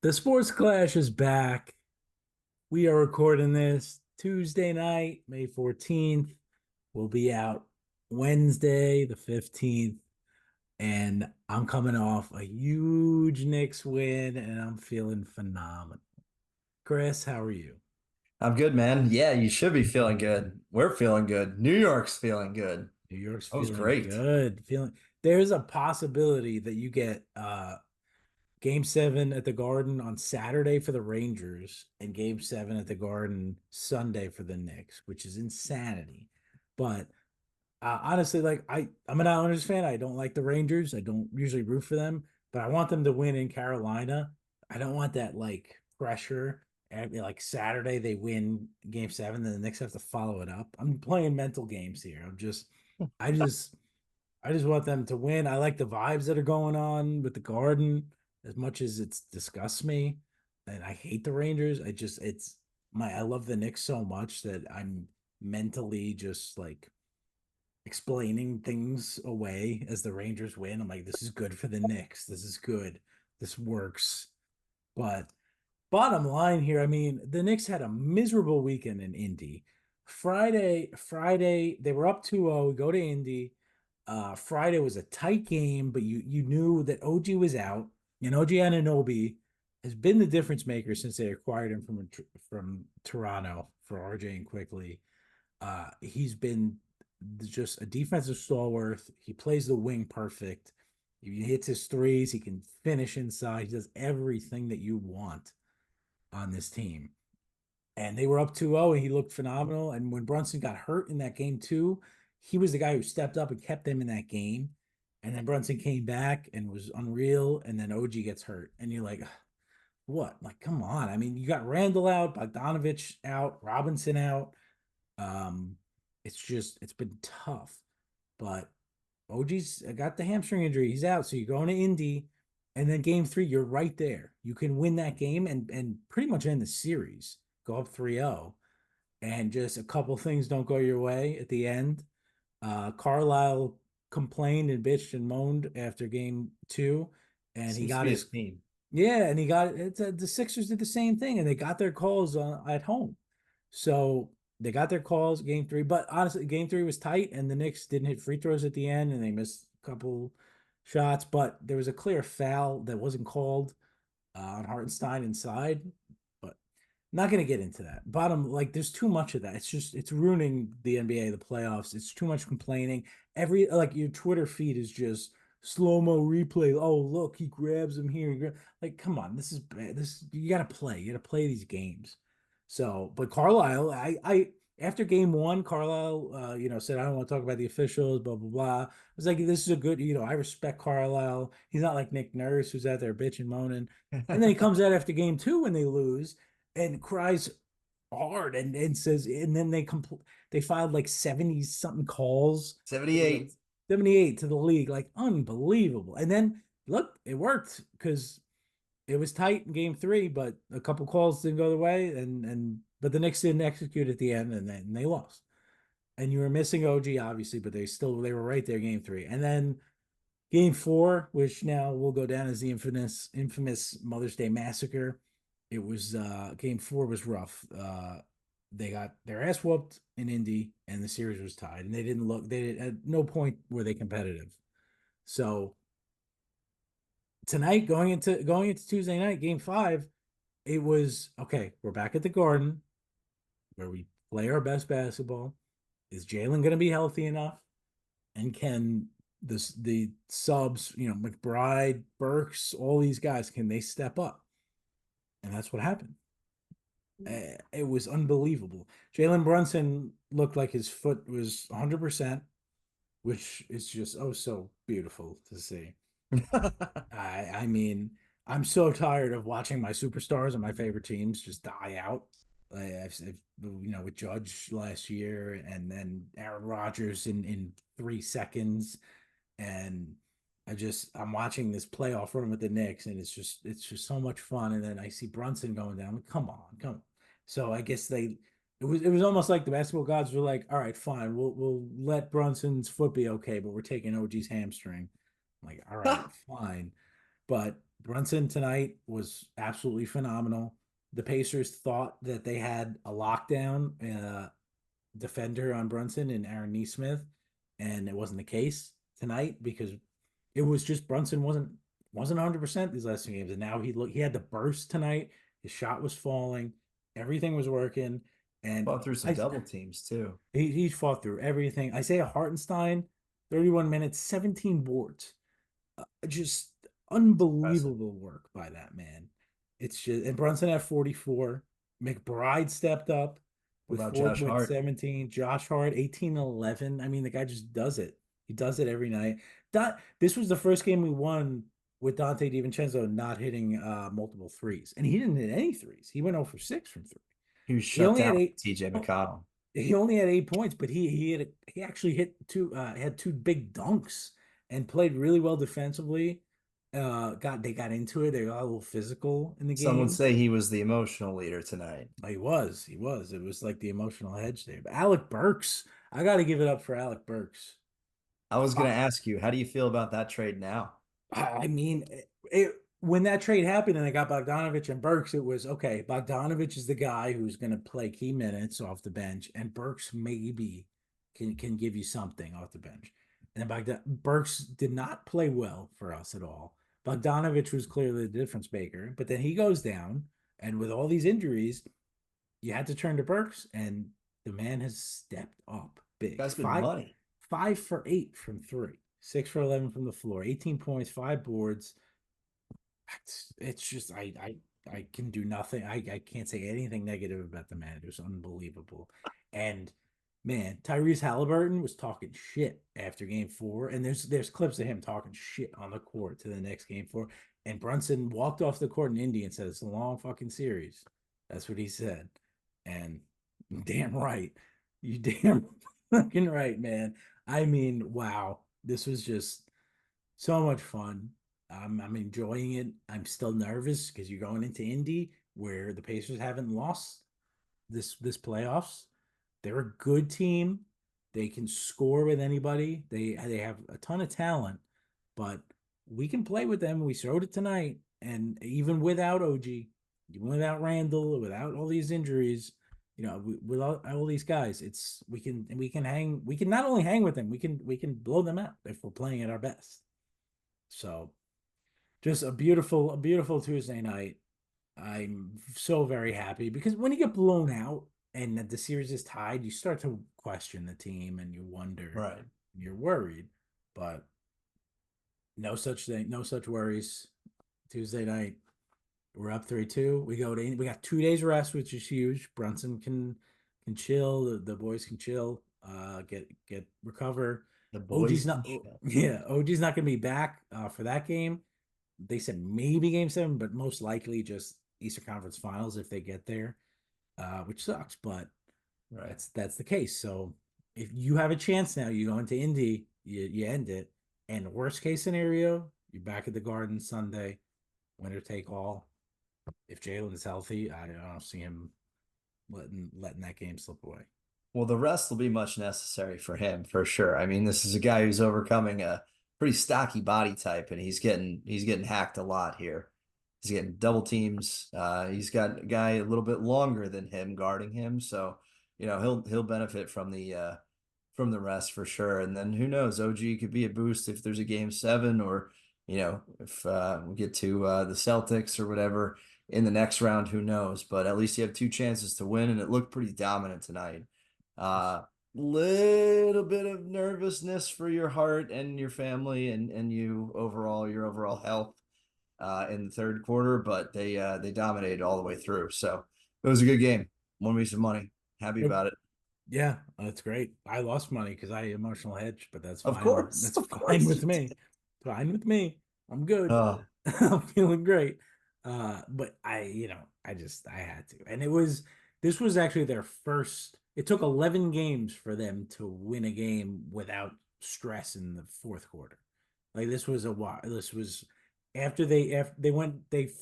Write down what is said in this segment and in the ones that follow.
The Sports Clash is back. We are recording this Tuesday night, May 14th. We'll be out Wednesday, the 15th. And I'm coming off a huge Knicks win, and I'm feeling phenomenal. Chris, how are you? I'm good, man. Yeah, you should be feeling good. We're feeling good. New York's feeling good. New York's That was feeling great. good. Feeling there's a possibility that you get Game 7 at the Garden on Saturday for the Rangers and Game 7 at the Garden Sunday for the Knicks, which is insanity. But honestly, I'm an Islanders fan. I don't like the Rangers. I don't usually root for them, but I want them to win in Carolina. I don't want that like pressure. And like Saturday they win Game 7, then the Knicks have to follow it up. I'm playing mental games here. I just I just want them to win. I like the vibes that are going on with the Garden as much as it disgusts me. And I hate the Rangers. I love the Knicks so much that I'm mentally just like explaining things away as the Rangers win. I'm like, this is good for the Knicks. This is good. This works. But bottom line here, I mean, the Knicks had a miserable weekend in Indy. Friday, they were up 2-0. We go to Indy. Friday was a tight game, but you knew that OG was out, and OG Anunoby has been the difference maker since they acquired him from Toronto for RJ and quickly. He's been just a defensive stalwart. He plays the wing perfect. He hits his threes. He can finish inside. He does everything that you want on this team. And they were up 2-0 and he looked phenomenal. And when Brunson got hurt in that game too, he was the guy who stepped up and kept them in that game. And then Brunson came back and was unreal. And then OG gets hurt. And you're like, what? Like, come on. I mean, you got Randall out, Bogdanovich out, Robinson out. Um, it's been tough. But OG's got the hamstring injury. He's out. So you're going to Indy. And then game three, you're right there. You can win that game and pretty much end the series. Go up 3-0. And just a couple things don't go your way at the end. Carlisle complained and bitched and moaned after game two. And he Seems to got be his his theme. yeah, and he got the Sixers did the same thing, and they got their calls at home. So they got their calls game three, but honestly, game three was tight, and the Knicks didn't hit free throws at the end, and they missed a couple shots, but there was a clear foul that wasn't called on Hartenstein inside. But not going to get into that. Like, there's too much of that. It's ruining the NBA, the playoffs. It's too much complaining. Like, your Twitter feed is just slow-mo replay. Oh, look, he grabs him here. Like, come on, this is bad. You got to play. You got to play these games. So, but Carlisle, after game one, Carlisle, said, I don't want to talk about the officials, blah, blah, blah. I was like, this is a good, I respect Carlisle. He's not like Nick Nurse, who's out there bitching, moaning. And then he comes out after game two when they lose and cries hard and says, and then they filed like 70 something calls to the 78. 78 to the league, like unbelievable. And then look, it worked because it was tight in game three, but a couple calls didn't go the way, and but the Knicks didn't execute at the end, and then they lost. And you were missing OG, obviously, but they were right there game three. And then game four, which now will go down as the infamous Mother's Day massacre. It was game four was rough. They got their ass whooped in Indy, and the series was tied. And they didn't look. At no point were they competitive. So tonight, going into Tuesday night, game five, it was okay. We're back at the Garden where we play our best basketball. Is Jalen going to be healthy enough? And can the subs, McBride, Burks, all these guys, can they step up? And that's what happened. It was unbelievable. Jalen Brunson looked like his foot was 100%, which is just oh so beautiful to see. I mean, I'm so tired of watching my superstars and my favorite teams just die out. With Judge last year, and then Aaron Rodgers in 3 seconds, and I'm watching this playoff run with the Knicks, and it's just so much fun. And then I see Brunson going down. I'm like, come on, come on. So I guess it was almost like the basketball gods were like, all right, fine, we'll let Brunson's foot be okay, but we're taking OG's hamstring. I'm like, all right, fine. But Brunson tonight was absolutely phenomenal. The Pacers thought that they had a lockdown defender on Brunson and Aaron Nesmith, and it wasn't the case tonight because it was just Brunson wasn't 100% these last two games, and now he had the burst tonight. His shot was falling, everything was working, and Fought through some I double teams too. he fought through everything. Isaiah Hartenstein, 31 minutes, 17 boards, just Impressive. unbelievable work by that man. It's just and Brunson at 44. McBride stepped up What with about four Josh with Hart? 17. Josh Hart 18 11. I mean, the guy just does it. He does it every night. That this was the first game we won with Dante DiVincenzo not hitting multiple threes. And he didn't hit any threes. He went 0 for 6 from three. He was He shut only down had by eight. TJ Oh, McConnell. he only had 8 points, but he actually hit two had two big dunks and played really well defensively. They got into it. They got a little physical in the Some would game. say he was the emotional leader tonight. He was. It was like the emotional hedge there. But Alec Burks, I got to give it up for Alec Burks. I was going to ask you, how do you feel about that trade now? I mean, when that trade happened and I got Bogdanovich and Burks, it was okay. Bogdanovich is the guy who's going to play key minutes off the bench, and Burks maybe can give you something off the bench. And Burks did not play well for us at all. Bogdanovich was clearly the difference maker, but then he goes down, and with all these injuries, you had to turn to Burks, and the man has stepped up big. Guy's been money. 5 for 8 from three, 6 for 11 from the floor, 18 points, 5 boards. It's just I can do nothing. I can't say anything negative about the man. It was unbelievable. And man, Tyrese Halliburton was talking shit after game 4. And there's clips of him talking shit on the court to the next game 4. And Brunson walked off the court in Indy and said it's a long fucking series. That's what he said. And damn right. You damn fucking right, man. I mean, wow. This was just so much fun. I'm enjoying it. I'm still nervous because you're going into Indy where the Pacers haven't lost this playoffs. They're a good team. They can score with anybody. They have a ton of talent, but we can play with them. We showed it tonight, and even without OG, even without Randall, without all these injuries, without all these guys, it's we can hang. We can not only hang with them, we can blow them out if we're playing at our best. So just a beautiful Tuesday night. I'm so very happy because when you get blown out and the series is tied, you start to question the team and you wonder, Right. you're worried, but no such thing, no such worries. Tuesday night, we're up 3-2. We got 2 days rest, which is huge. Brunson can chill, the boys can chill, get recover. The boys OG's can not chill. yeah, OG's not gonna be back for that game. They said maybe game 7, but most likely just Eastern Conference Finals if they get there, which sucks, but Right. that's the case. So if you have a chance now, you go into Indy, you end it, and worst case scenario, you're back at the Garden Sunday, winner take all. If Jalen is healthy, I don't see him letting that game slip away. Well, the rest will be much necessary for him for sure. I mean, this is a guy who's overcoming a pretty stocky body type, and he's getting hacked a lot here. He's getting double teams. He's got a guy a little bit longer than him guarding him, so he'll benefit from the rest for sure. And then who knows, OG could be a boost if there's a game 7, or if we get to the Celtics or whatever in the next round. Who knows? But at least you have two chances to win, and it looked pretty dominant tonight. Little bit of nervousness for your heart and your family and your overall health in the third quarter, but they dominated all the way through. So it was a good game. Won me some money. Happy Yep. about it. Yeah, that's great. I lost money because I emotional hedge, but that's Of fine. course, That's of fine course you with me. Fine with me. I'm good. did. I'm feeling great. But I had to. And this was actually their first. It took 11 games for them to win a game without stress in the fourth quarter. Like this was a while. This was after they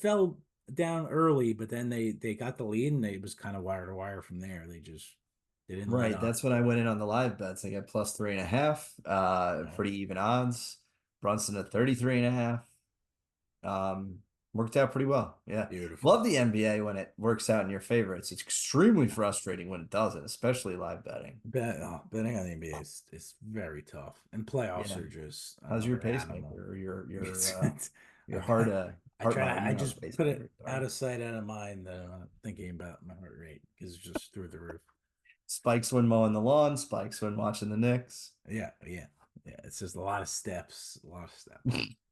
fell down early, but then they got the lead and it was kind of wire to wire from there. They didn't let Right. up. That's when I went in on the live bets. I got +3.5, Right. pretty even odds. Brunson at 33.5. Worked out pretty well. Yeah. Beautiful. Love the NBA when it works out in your favor. It's extremely frustrating when it doesn't, especially live betting. Betting on the NBA is very tough, and playoffs Yeah. are just How's your another animal. pacemaker or I, your heart heart monitor? I You don't have just a put it pacemaker, out sorry. of sight, out of mind. That I'm not thinking about my heart rate because it's just through the roof. Spikes when mowing the lawn, spikes when watching the Knicks. Yeah, yeah, yeah. It's just a lot of steps, a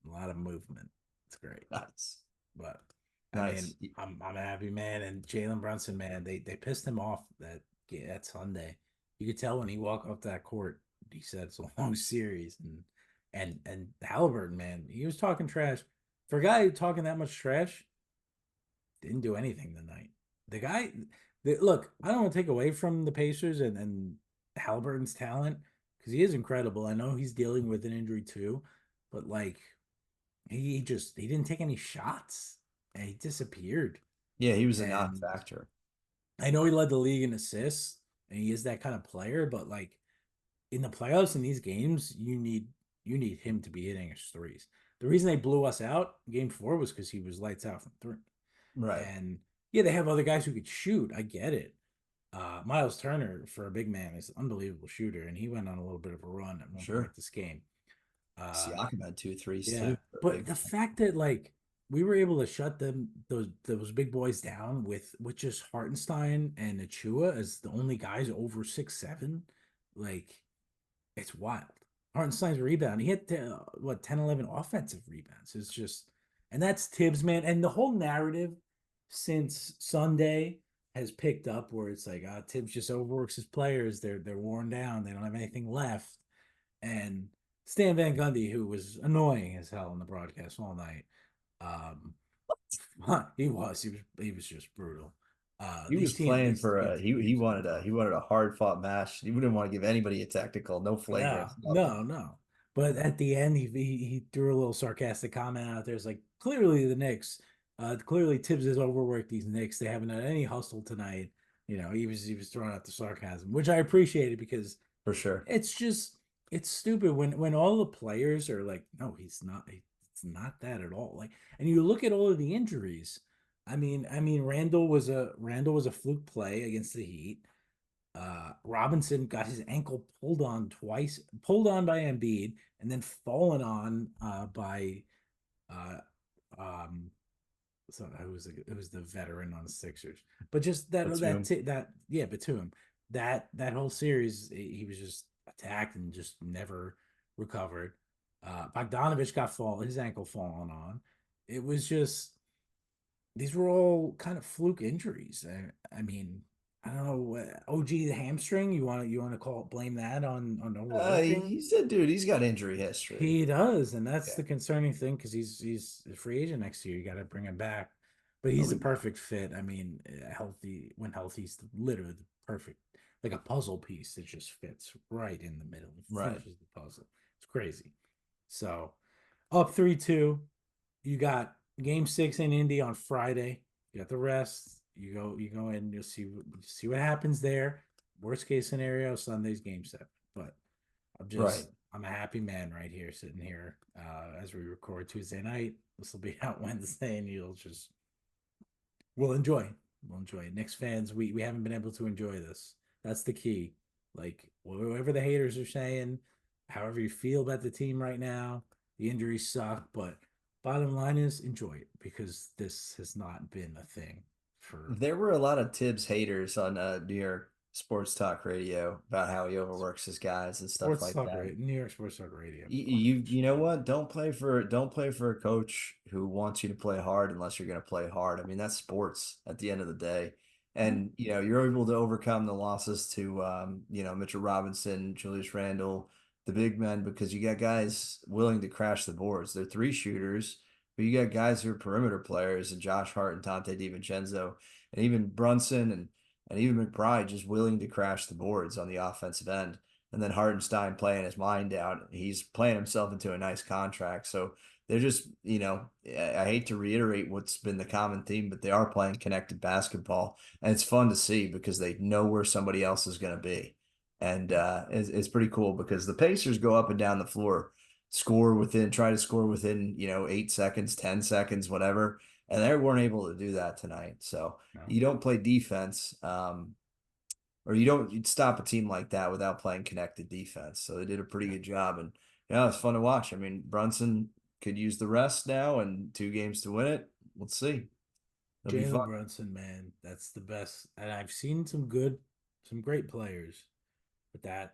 lot of movement. It's great, Nice. but I mean, Nice. I'm a happy man. And Jalen Brunson, man, they pissed him off that Sunday. You could tell when he walked off that court. He said it's a long series, and Halliburton, man, he was talking trash. For a guy talking that much trash, didn't do anything tonight. The guy, look, I don't want to take away from the Pacers and Halliburton's talent because he is incredible. I know he's dealing with an injury too, but like he didn't take any shots and he disappeared. Yeah, he was a And non-factor. I know he led the league in assists and he is that kind of player, but like in the playoffs in these games, you need him to be hitting his threes. The reason they blew us out game 4 was because he was lights out from three. Right. And yeah, they have other guys who could shoot. I get it. Miles Turner, for a big man, is an unbelievable shooter, and he went on a little bit of a run at one point Sure. this game. Uh, Siakam had two threes yeah, too for a but big the man. fact that like we were able to shut those big boys down with just Hartenstein and Achua as the only guys over 6'7", like it's wild. Hartenstein's rebound, he hit what 10, 11 offensive rebounds. It's just, and that's Thibs, man. And the whole narrative since Sunday has picked up where it's like, Thibs just overworks his players. They're worn down. They don't have anything left. And Stan Van Gundy, who was annoying as hell in the broadcast all night, um, he was just brutal. He was playing These for teams are he tough. wanted a hard fought match. He wouldn't want to give anybody a technical, no No, flagrants, nothing. no, no. But at the end, he threw a little sarcastic comment out there. It's like clearly the Knicks, clearly Tibbs has overworked these Knicks. They haven't had any hustle tonight. You know, he was throwing out the sarcasm, which I appreciated because For sure. it's just it's stupid when all the players are like, no, he's not. It's not that at all. Like, and you look at all of the injuries. I mean, Randall was a fluke play against the Heat. Robinson got his ankle pulled on twice, pulled on by Embiid, and then fallen on by uh, um, so it was the veteran on the Sixers. But just Batum. that yeah, Batum, that whole series he was just attacked and just never recovered. Bogdanovich got his ankle fallen on. It was just these were all kind of fluke injuries. I mean, I don't know. OG the hamstring. You want to call it, blame that on overworking? He said, dude, he's got injury history. He does, and that's Yeah. the concerning thing because he's a free agent next year. You got to bring him back, but he's He'll the be back. perfect fit. I mean, healthy when healthy, he's literally the perfect, like a puzzle piece that just fits right in the middle. It Right. finishes the puzzle. It's crazy. So up 3-2. You got game 6 in Indy on Friday. You got the rest. You go in, you'll see what happens there. Worst case scenario, Sunday's game 7. But Right. I'm a happy man right here, sitting here as we record Tuesday night. This will be out Wednesday, and we'll enjoy. We'll enjoy. Knicks fans, we haven't been able to enjoy this. That's the key. Like whatever the haters are saying, however you feel about the team right now, the injuries suck, but bottom line is enjoy it because this has not been a thing for There were a lot of Tibbs haters on New York sports talk radio about how he overworks his guys and stuff sports like talk that. radio, New York sports talk radio. You know what? Don't play for a coach who wants you to play hard unless you're going to play hard. I mean, that's sports at the end of the day. And you're able to overcome the losses to Mitchell Robinson, Julius Randle, the big men because you got guys willing to crash the boards. They're three shooters, but you got guys who are perimeter players and Josh Hart and Tante DiVincenzo and even Brunson and even McBride just willing to crash the boards on the offensive end and then Hartenstein playing his mind out. He's playing himself into a nice contract. So they're just, I hate to reiterate what's been the common theme, but they are playing connected basketball. And it's fun to see because they know where somebody else is going to be. And it's pretty cool because the Pacers go up and down the floor, try to score within, 8 seconds, 10 seconds, whatever. and they weren't able to do that tonight. So No. you don't play defense, or you'd stop a team like that without playing connected defense. So they did a pretty good job, and yeah, it's fun to watch. I mean, Brunson could use the rest now and 2 games to win it. Let's see. It'll be Jalen fun. Brunson, man, that's the best. And I've seen some great players, but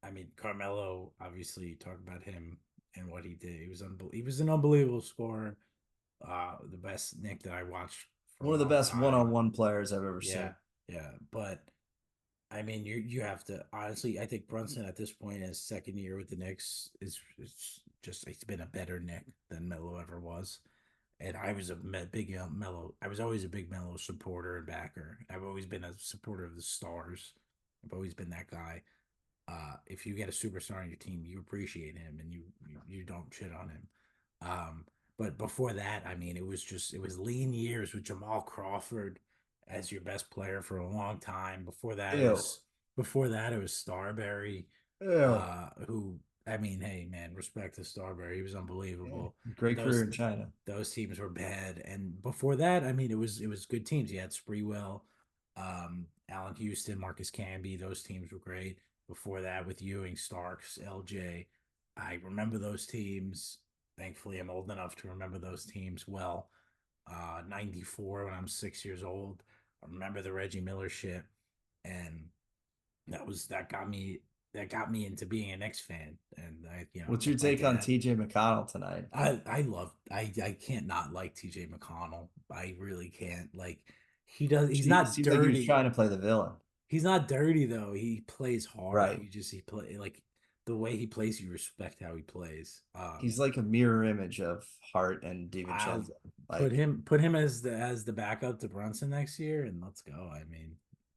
I mean, Carmelo, obviously, talk about him and what he did. He was an unbelievable scorer. The best Nick that I watched for a One of the long best time. one-on-one players I've ever Yeah, seen. yeah. But I mean, you have to honestly. I think Brunson at this point, in his second year with the Knicks, is just he's been a better Nick than Melo ever was. And I was a big Melo. I was always a big Melo supporter and backer. I've always been a supporter of the stars. I've always been that guy. If you get a superstar on your team, you appreciate him and you don't shit on him. But before that, I mean, it was lean years with Jamal Crawford as your best player for a long time. Ew. Before that it was Starberry, Ew. who I mean, hey man, respect to Starberry. He was Yeah. unbelievable. But Great career in China. those teams were bad. And before that, I mean, it was good teams. You had Spreewell, Allen Houston, Marcus Camby. Those teams were great. Before that, with Ewing, Starks, LJ, I remember those teams. Thankfully, I'm old enough to remember those teams well. 94 when I'm 6 years old. I remember the Reggie Miller shit, and that got me into being a Knicks fan. And I, What's your with my take on dad, TJ McConnell tonight? I can't not like TJ McConnell. I really can't. Like He seems like he was trying to play the villain. He's not dirty though. He plays hard. Right. He play like the way he plays, you respect how he plays. He's like a mirror image of Hart and I'll DiVincenzo. Like put him as the backup to Brunson next year, and let's go. I mean,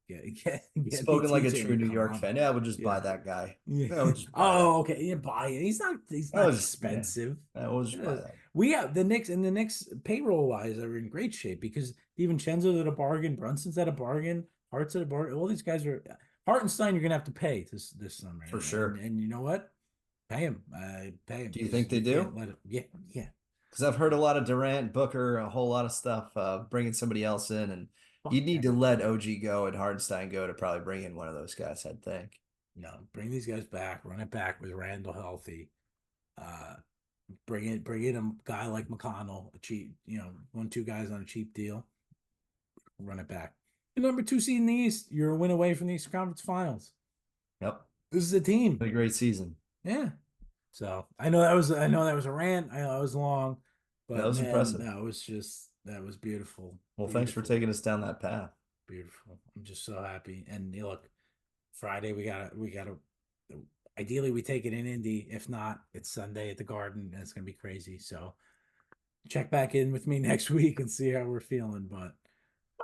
get me spoken like a TJ true New York McConnell. fan. Yeah, we'll just buy Yeah, that guy. yeah. Yeah, we'll just buy that. Oh, okay. Yeah, buy it. He's I not was just yeah. expensive. We'll just buy Yeah. that. We have the Knicks payroll wise are in great shape because DiVincenzo's at a bargain, Brunson's at a bargain, Hart's at a bargain. All these guys are Hartenstein. You're gonna have to pay this summer, For sure. and you know what? Pay him Do you because think they you do? can't let it. Yeah, yeah. Because I've heard a lot of Durant, Booker, a whole lot of stuff, bringing somebody else in, and Fuck you'd need that. to let OG go and Hardenstein go to probably bring in one of those guys, I'd think. No, bring these guys back. Run it back with Randall healthy. Uh, bring in a guy like McConnell, a cheap, 1, 2 guys on a cheap deal. Run it back. The number 2 seed in the East. You're a win away from the Eastern Conference Finals. Yep. This is a team. A great season. Yeah. So I know that was a rant. I know that was long, Yeah, that but was man, impressive. that was beautiful. Well, thanks for Beautiful. taking us down that path. Beautiful. I'm just so happy. And look, Friday we gotta ideally we take it in Indy. If not, it's Sunday at the Garden and it's gonna be crazy. So check back in with me next week and see how we're feeling. But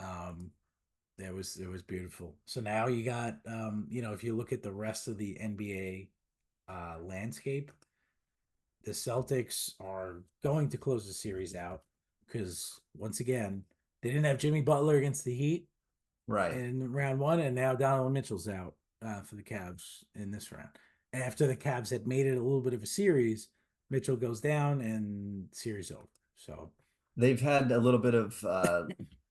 um it was beautiful. So now you got if you look at the rest of the NBA landscape, the Celtics are going to close the series out because once again, they didn't have Jimmy Butler against the Heat Right. in round one, and now Donovan Mitchell's out for the Cavs in this round. After the Cavs had made it a little bit of a series, Mitchell goes down and series over. So They've had a little bit of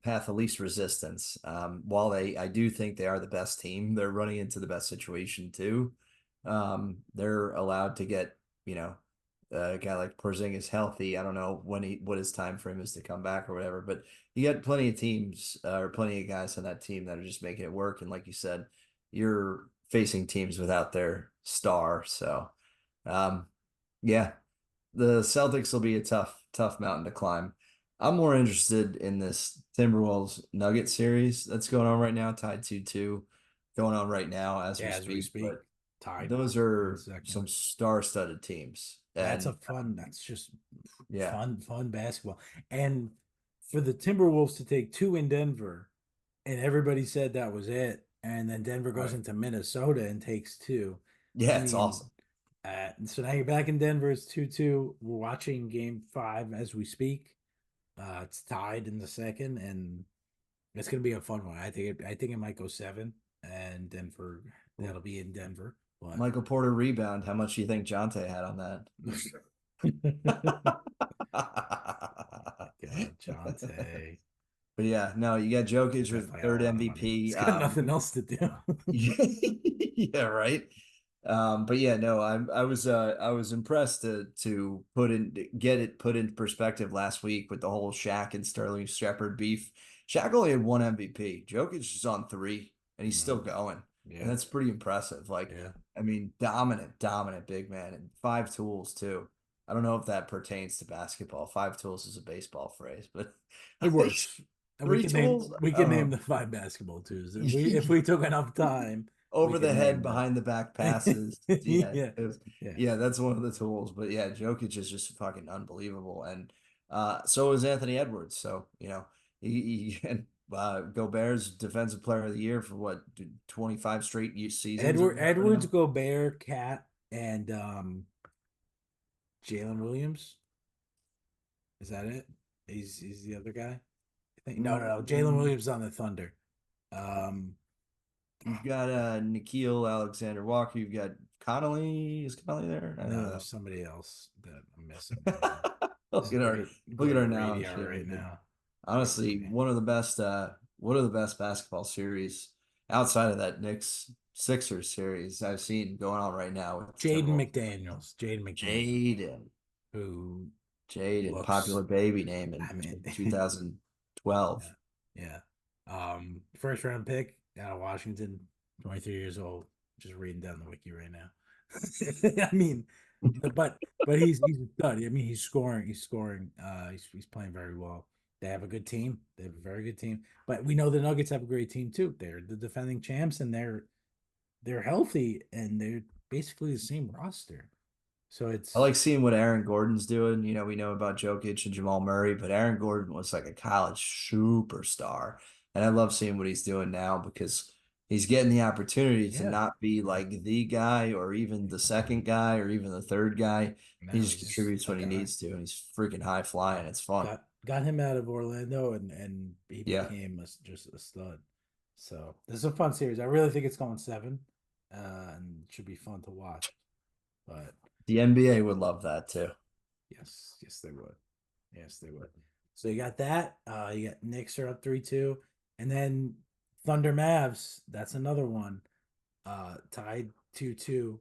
path of least resistance. While I do think they are the best team, they're running into the best situation too. They're allowed to get, a guy like Porzingis healthy. I don't know what his time frame is to come back or whatever, but you got plenty of teams or plenty of guys on that team that are just making it work. And like you said, you're facing teams without their star. So, yeah, the Celtics will be a tough mountain to climb. I'm more interested in this Timberwolves Nugget series that's going on right now, tied 2-2, going on right now as yeah, we as we speak. speak, But tied those 1 second. are some star-studded teams. And That's just yeah, fun basketball. And for the Timberwolves to take 2 in Denver, and everybody said that was it, and then Denver goes right. into Minnesota and takes 2. I Yeah, it's mean, awesome. so now you're back in Denver. It's 2-2. We're watching Game 5 as we speak. It's tied in the second, and it's gonna be a fun one. I think it might go 7, and Denver that'll be in Denver. But Michael Porter rebound. How much do you think Jonte had on that? God, Jonte. But yeah, no, you got He's Jokic with definitely got a third lot of money. MVP. He's got nothing else to do. Yeah, right. But yeah, no, I was impressed to get it put into perspective last week with the whole Shaq and Sterling Shepard beef. Shaq only had one MVP. Jokic is on three, and he's still going, and Yeah. that's pretty impressive. Like, Yeah. I mean, dominant big man, and five tools too. I don't know if that pertains to basketball. Five tools is a baseball phrase, but It works. And three tools. we I can don't name know. the five basketball twos. If we took enough time, we Over could the head, name them. behind the back passes. Yeah, Yeah. Yeah. yeah, that's one of the tools. But yeah, Jokic is just fucking unbelievable, and so is Anthony Edwards. So he and Gobert's Defensive Player of the Year for what 25 straight seasons or whatever Edwards, now. Gobert, Cat, and Jalen Williams. Is that it? He's the other guy. I think no. Jalen Mm, Williams on the Thunder. Um, You've got Nikhil Alexander Walker. You've got Connolly. Is Connolly there? I don't no, know. there's somebody else that I'm missing. Hold on. This Look is at our great knowledge radio here. right But now. honestly, one of the best basketball series outside of that Knicks Sixers series I've seen going on right now with the Jaden Timberwolves. McDaniels. Jaden McDaniels, Jaden, who Jaden, looks. popular baby name in I mean, 2012. yeah. First round pick out of Washington, 23 years old. Just reading down the wiki right now. I mean, but he's a stud. I mean, he's scoring. He's scoring. He's playing very well. They have a good team. They have a very good team. But we know the Nuggets have a great team too. They're the defending champs, and they're healthy, and they're basically the same roster. So I it's like seeing what Aaron Gordon's doing. We know about Jokic and Jamal Murray, but Aaron Gordon was like a college superstar. And I love seeing what he's doing now because he's getting the opportunity to yeah. not be Yeah. like the guy or even the second guy or even the third guy. He Now just he's contributes the when he guy. needs to, and he's freaking high flying. It's fun. Got him out of Orlando, and he Yeah. became just a stud. So this is a fun series. I really think it's going seven, and it should be fun to watch. But The NBA would love that too. yes, they would. Yes, they would. So you got that. You got Knicks are up 3-2, and then Thunder-Mavs. That's another one. Tied 2-2.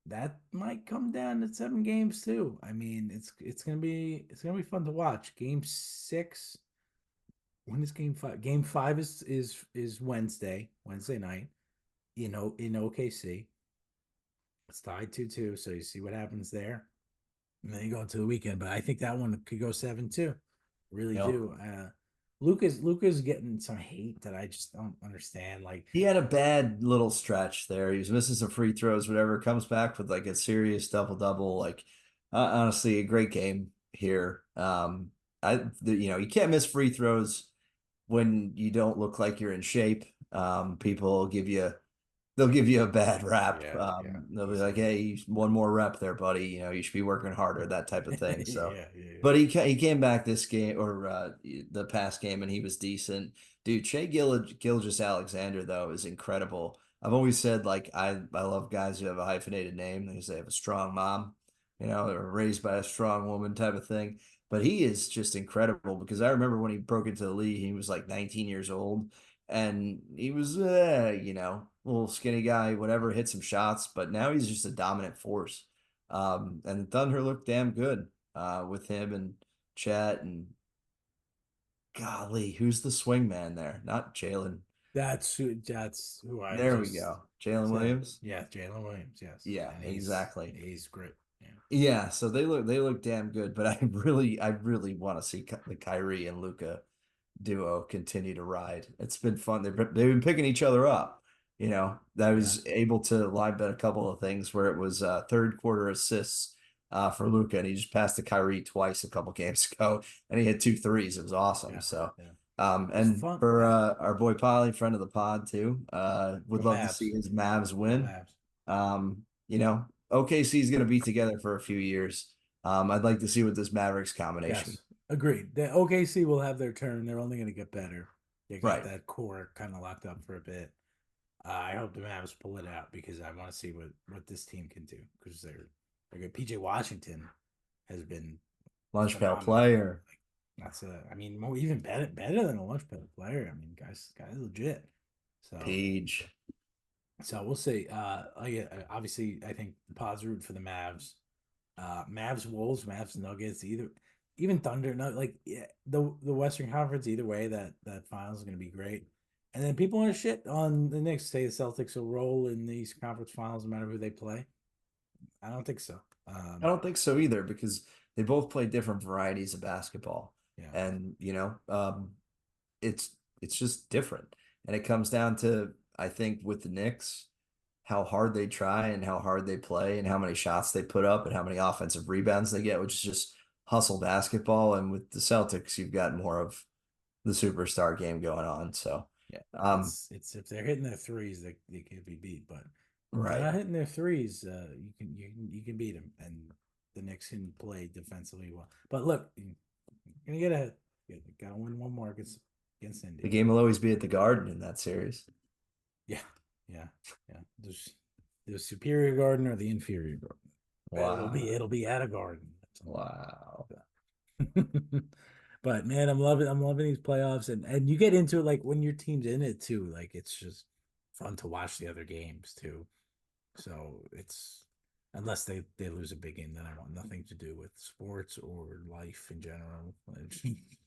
That might come down to 7 games too. I mean, it's gonna be fun to watch. Game 6. When is game 5? Game 5 is Wednesday night. In OKC. It's tied 2-2. So you see what happens there. And then you go into the weekend. But I think that one could go 7-2. Really Yep. do. Luca's getting some hate that I just don't understand. Like, He had a bad little stretch there. He was missing some free throws, whatever. Comes back with like a serious double double. Like honestly, a great game here. You can't miss free throws when you don't look like you're in shape. People will they'll give you a bad rap. yeah, They'll be like, easily. "Hey, one more rep there, buddy. You should be working harder." That type of thing. So, Yeah. but he came back this game or the past game, and he was decent. Dude, Gilgeous Alexander though is incredible. I've always said like I love guys who have a hyphenated name because they have a strong mom, or raised by a strong woman type of thing. But he is just incredible because I remember when he broke into the league, he was like 19 years old and he was little skinny guy, whatever, hit some shots, but now he's just a dominant force. And the Thunder looked damn good with him and Chet and golly, who's the swing man there? Not Jalen. That's who I There we just go. Jalen said. Williams. Yeah, Jalen Williams. Yes, Yeah, and exactly. he's great. Yeah, Yeah, so they look damn good, but I really want to see the Kyrie and Luca duo continue to ride. It's been fun. They've been picking each other up. I yeah, was able to live bet a couple of things where it was third quarter assists for Luca, and he just passed to Kyrie twice a couple games ago, and he had two threes. It was awesome. yeah, So, yeah. It's and fun. for Yeah, our boy Polly, friend of the pod too, would go love to see Mavs. his Mavs Go win. Mavs. OKC is going to be together for a few years. I'd like to see what this Mavericks combination. Yes, agreed. The OKC will have their turn. They're only going to get better. They got Right. that core kind of locked up for a bit. I hope the Mavs pull it out because I want to see what this team can do because they're good. PJ Washington has been Lunch pail phenomenal. player. I mean, more even better than a much better player. I mean, guys legit. So Page. we'll see. Obviously, I think the pods root for the Mavs. Mavs Wolves, Mavs Nuggets, even Thunder. No, like yeah, the Western Conference. Either way, that finals is going to be great. And then people want to shit on the Knicks. Say the Celtics will roll in the East Conference Finals, no matter who they play. I don't think so. I don't think so either because they both play different varieties of basketball. Yeah, And, it's it's just different. And it comes down to, I think, with the Knicks, how hard they try and how hard they play and how many shots they put up and how many offensive rebounds they get, which is just hustle basketball. And with the Celtics, you've got more of the superstar game going on. So, yeah. um, It's if they're hitting their threes, they can't be beat. But when they're right. not hitting their threes, you can beat them, and the Knicks can play defensively well. But look, you're gonna get ahead. You gotta win one more against The Indy. game will always be at the Garden in that series. Yeah, yeah, yeah. There's the superior garden or the inferior garden. Wow. It'll be at a garden. Wow. But man, I'm loving these playoffs, and you get into it like when your team's in it too. Like it's just fun to watch the other games too. So it's unless they lose a big game, then I want nothing to do with sports or life in general.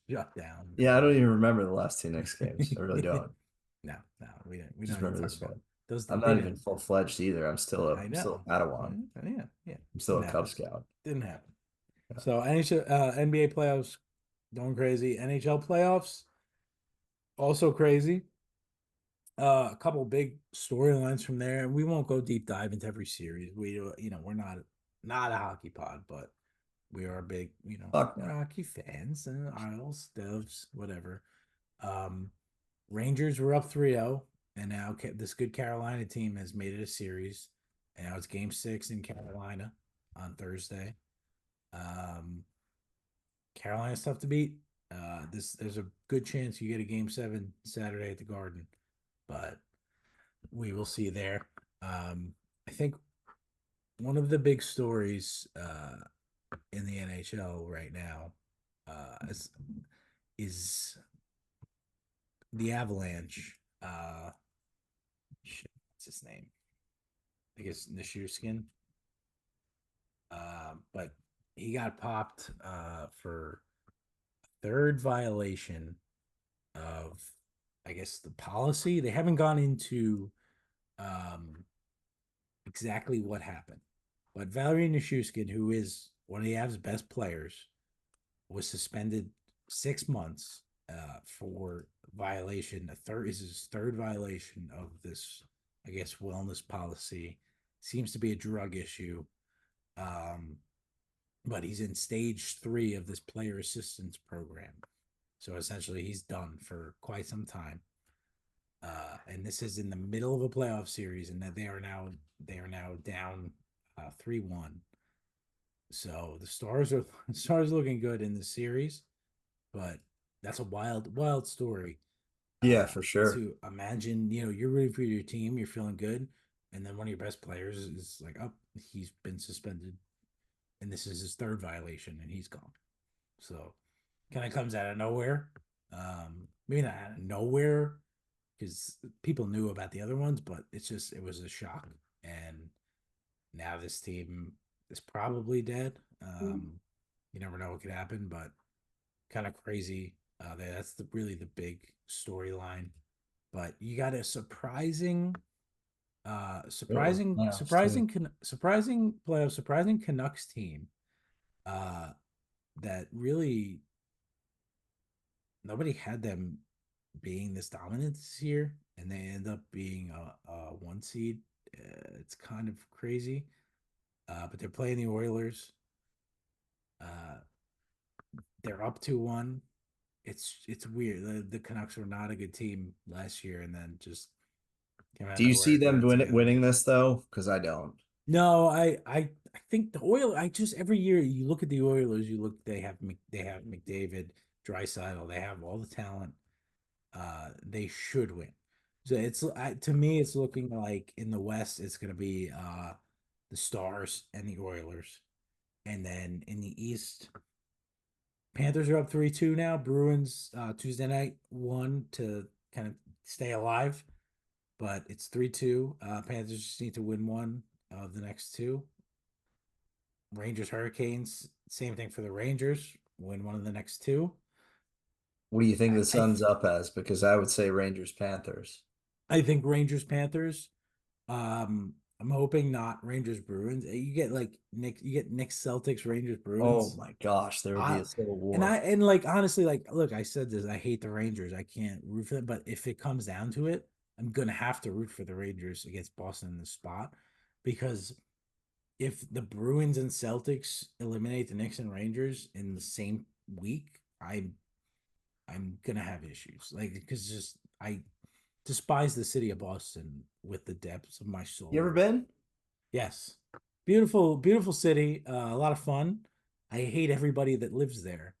Shut down. Yeah, I don't even remember the last two Knicks games. I really don't. No, no, we didn't. We Just don't even remember talk this about one. those. I'm They not even didn't. full fledged either. I I'm still know. a Padawan. Yeah, yeah. I'm still Didn't a Cub happen. Scout. Didn't happen. Yeah. So NBA playoffs going crazy. NHL playoffs also crazy. A couple big storylines from there. We won't go deep dive into every series. We're not a hockey pod, but we are big, Fuck we're no. hockey fans and Isles, Devs, whatever. Um, Rangers were up 3-0, and now this good Carolina team has made it a series. And now it's game 6 in Carolina on Thursday. Um, Carolina's tough to beat. There's a good chance you get a game 7 Saturday at the Garden, but we will see there. I think one of the big stories in the NHL right now is the Avalanche. What's his name? I guess Nishirskin. But he got popped for third violation of, I guess, the policy. They haven't gone into um, exactly what happened, but Valery Nishirskin, who is one of the Avs' best players, was suspended 6 months for violation. A third is his third violation of this, I guess, wellness policy. Seems to be a drug issue. Um, but he's in stage 3 of this player assistance program. So essentially, he's done for quite some time. And this is in the middle of a playoff series, and that they are now down 3-1. So the Stars looking good in the series, but that's a wild story. Yeah, for sure. To imagine, you're rooting for your team, you're feeling good, and then one of your best players is like, oh, he's been suspended, and this is his third violation, and he's gone. So kind of comes out of nowhere. Maybe not out of nowhere because people knew about the other ones, but it was a shock. And now this team is probably dead. You never know what could happen, but kind of crazy. That's really the big storyline. But you got a Oh, playoffs too. surprising Canucks team uh, that really nobody had them being this dominant this year, and they end up being a 1 seed. It's kind of crazy, but they're playing the Oilers. Uh, they're up 2-1. It's weird. The Canucks were not a good team last year, and then just came out of Do you see nowhere, got them it together. winning this though? Because I don't. No, I think the Oil. I just every year you look at the Oilers, you look they have McDavid, Draisaitl, they have all the talent. They should win. So to me, it's looking like in the West, it's going to be the Stars and the Oilers, and then in the East, Panthers are up 3-2 now. Bruins Tuesday night won to kind of stay alive, but it's 3-2. Panthers just need to win one of the next two. Rangers Hurricanes, same thing for the Rangers. Win one of the next two. What do you think I the I, sun's up as? Because I would say Rangers Panthers. I think Rangers Panthers. I'm hoping not Rangers Bruins. You get like Knicks Celtics Rangers Oh Bruins. my gosh, there would be I a civil and war. I and like honestly, like look, I said this. I hate the Rangers. I can't root for them. But if it comes down to it, I'm gonna have to root for the Rangers against Boston in the spot because if the Bruins and Celtics eliminate the Knicks and Rangers in the same week, I'm gonna have issues. Like because just I despise the city of Boston with the depths of my You ever soul. been? Yes, beautiful, beautiful city. A lot of fun. I hate everybody that lives there.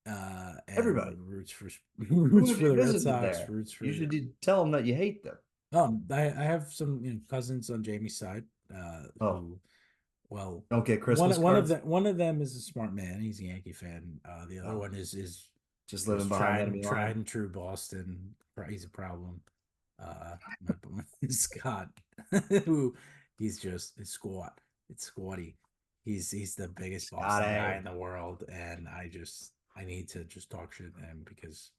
And Everybody. roots for Who roots have for you the Red visited Sox. there? Roots You for should tell them that you hate them. I have some cousins on Jamie's side. Oh, Who well don't get Christmas cards. one of them is a smart man. He's a Yankee fan. The other Oh, one is just living behind enemy tried line. and true Boston. He's a problem. My Scott, who he's just it's squat. It's squatty. He's the biggest Boston guy Scotty. in the world, and I need to just talk shit to him because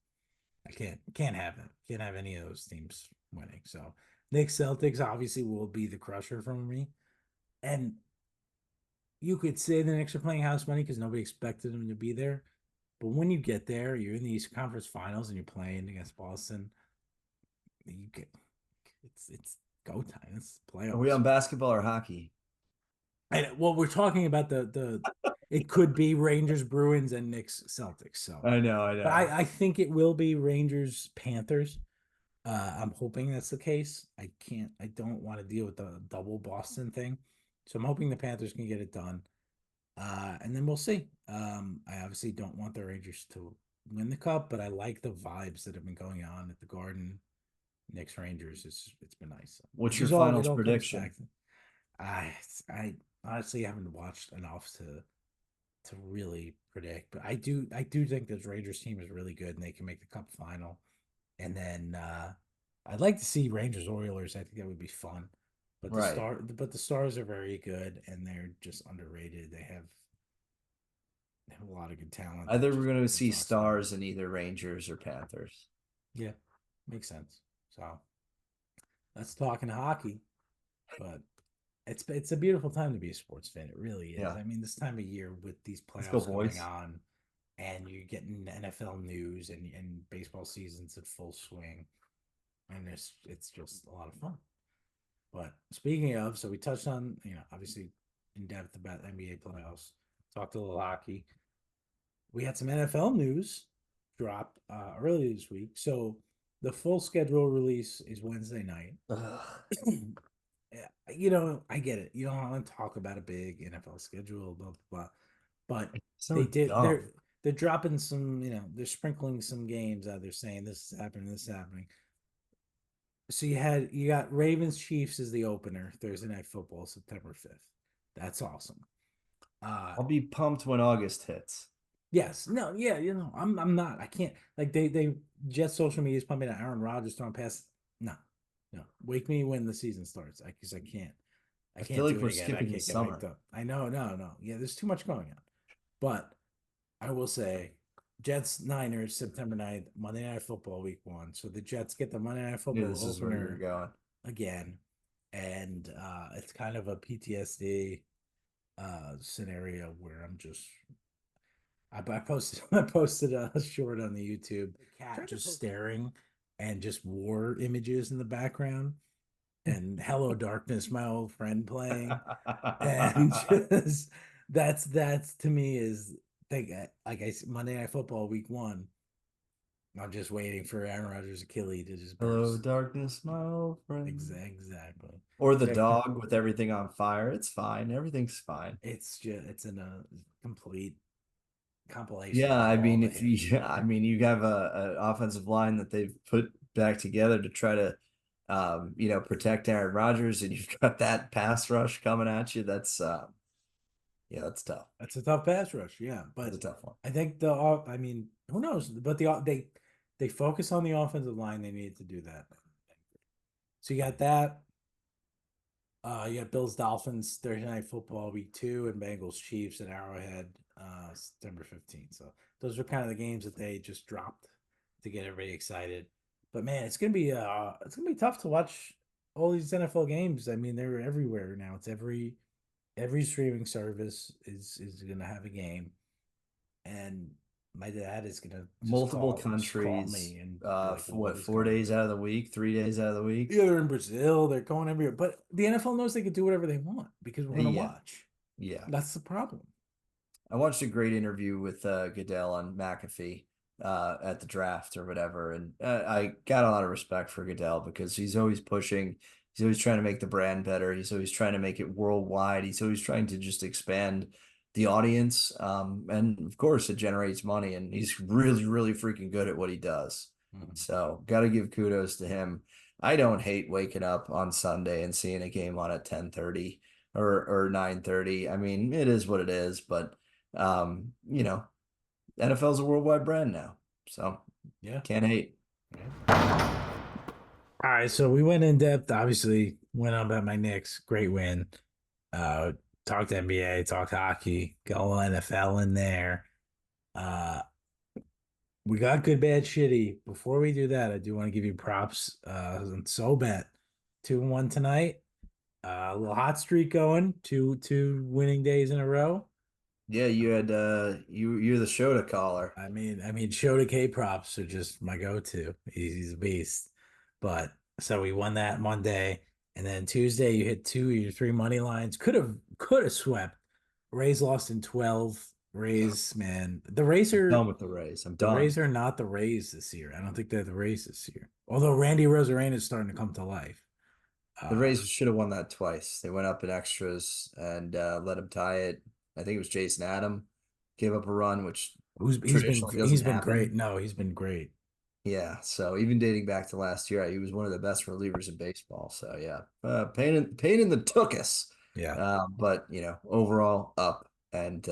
I can't have it. Can't have any of those teams winning. So Knicks Celtics obviously will be the crusher for me, and you could say the Knicks are playing house money because nobody expected them to be there. But when you get there, you're in the Eastern Conference Finals and you're playing against Boston. You get it's go time. It's Are we playoffs. on basketball or hockey? And well, we're talking about the it could be Rangers, Bruins, and Knicks, Celtics. So, I know, I but know. I think it will be Rangers, Panthers. I'm hoping that's the case. I don't want to deal with the double Boston thing, so I'm hoping the Panthers can get it done. And then we'll see. I obviously don't want the Rangers to win the cup, but I like the vibes that have been going on at the Garden. Knicks Rangers. It's been nice. What's your It finals all comes prediction? back. I honestly haven't watched enough to really predict, but I do think this Rangers team is really good and they can make the cup final. And then I'd like to see Rangers Oilers. I think that would be fun. Right. But the Stars are very good and they're just underrated. They have a lot of good talent that Either we're just going to nobody see talks about. stars in either Rangers or Panthers. Yeah, makes sense. So let's talk in hockey. But it's a beautiful time to be a sports fan. It really is. Yeah. I mean, this time of year with these Let's go, playoffs going boys. on, and you're getting NFL news and baseball season's in full swing, and it's just a lot of fun. But speaking of, so we touched on obviously in depth about NBA playoffs, talked a little hockey. We had some NFL news drop earlier this week. So the full schedule release is Wednesday night. Ugh, Yeah, I get it. You don't want to talk about a big NFL schedule, blah blah blah. But so they did. dumb. They're dropping some. They're sprinkling some games out. They're saying this is happening, this is happening. So you got Ravens Chiefs as the opener Thursday night football September 5th. That's awesome. Uh I'll be pumped when August hits. yes, no, yeah, I'm not. I can't like they Jet social media is pumping out Aaron Rodgers throwing past. No, no. Wake me when the season starts. Because I can't. I I feel can't do like it we're again. I skipping the can't get hyped summer. up. I know, no. Yeah, there's too much going on. But I will say Jets Niners September 9th, Monday Night Football week 1. So the Jets get the Monday Night Knew Football this is where you were opener going. again. And it's kind of a PTSD scenario where I posted I posted a short on the YouTube. The cat just staring and just war images in the background and Hello Darkness, my old friend playing. And just that's to me is think like I Monday Night Football week 1. I'm just waiting for Aaron Rodgers' Achilles to just Hello, burst. darkness, my old friend. Exactly. Or the So dog with everything on fire. It's fine. Everything's fine. it's in a complete compilation Yeah, of I all mean, the if you, hits. yeah, I mean, you have an offensive line that they've put back together to try to, protect Aaron Rodgers, and you've got that pass rush coming at you. Yeah, that's tough. That's a tough pass rush. Yeah, That's but a tough one. I think I mean, who knows? But they focus on the offensive line. They needed to do that. So you got that. You got Bills Dolphins Thursday night football week 2 and Bengals Chiefs at Arrowhead September 15th. So those are kind of the games that they just dropped to get everybody excited. But man, it's gonna be tough to watch all these NFL games. I mean, they're everywhere now. It's every streaming service is gonna have a game. And my dad is gonna Multiple just call countries, me and be like, for what, "What is 4 days going out of the week, 3 days out of the week? yeah, they're in Brazil. They're going everywhere. But the NFL knows they can do whatever they want because we're going to Yeah, watch. yeah. That's the problem. I watched a great interview with Goodell on McAfee at the draft or whatever, and I got a lot of respect for Goodell because he's always pushing. He's always trying to make the brand better. He's always trying to make it worldwide. He's always trying to just expand the audience, and of course, it generates money. And he's really, really freaking good at what he does. Mhm. So, got to give kudos to him. I don't hate waking up on Sunday and seeing a game on at 10:30 or 9:30. I mean, it is what it is, but you know, NFL's a worldwide brand now, so Yeah. can't hate. Yeah. All right. So we went in depth. Obviously, went on about my Knicks. Great win. Uh, Talked NBA, talked hockey, got a little NFL in there. Uh, we got good, bad, shitty. Before we do that, I do want to give you props on SoBet. 2-1 tonight. A little hot streak going. Two winning days in a row. Yeah, you had you're the show to caller. I mean, Shota K props are just my go-to. He's a beast. But so we won that Monday, and then Tuesday you hit 2 of your 3 money lines. Could have swept. Rays lost in 12. Rays, man, I'm done with the Rays. I'm The done. Rays are not the Rays this year. I don't think they're the Rays this year. Although Randy Rosarena is starting to come to life. The Uh, Rays should have won that twice. They went up in extras and let him tie it. I think it was Jason Adam gave up a run, which who's traditionally doesn't he's been great. happen. No, he's been great. Yeah, so even dating back to last year, he was one of the best relievers in baseball. So yeah, pain in the tuchus, Yeah, but overall up and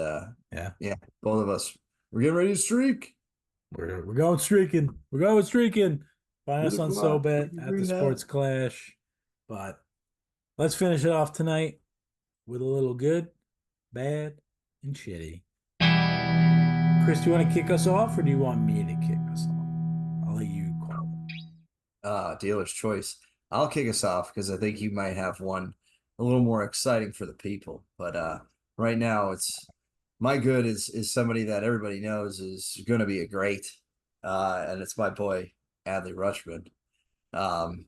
yeah. yeah, both of us we're getting ready to streak. We're going streaking. We're going streaking. Find You're us the on clock. Give SoBet me a at the green hat. Sports Clash. But let's finish it off tonight with a little good, bad, and shitty. Chris, do you want to kick us off or do you want me to kick us off? I'll let you call it. Dealer's choice. I'll kick us off because I think you might have one a little more exciting for the people. But right now, it's my good is somebody that everybody knows is going to be a great, and it's my boy Adley Rutschman. Um,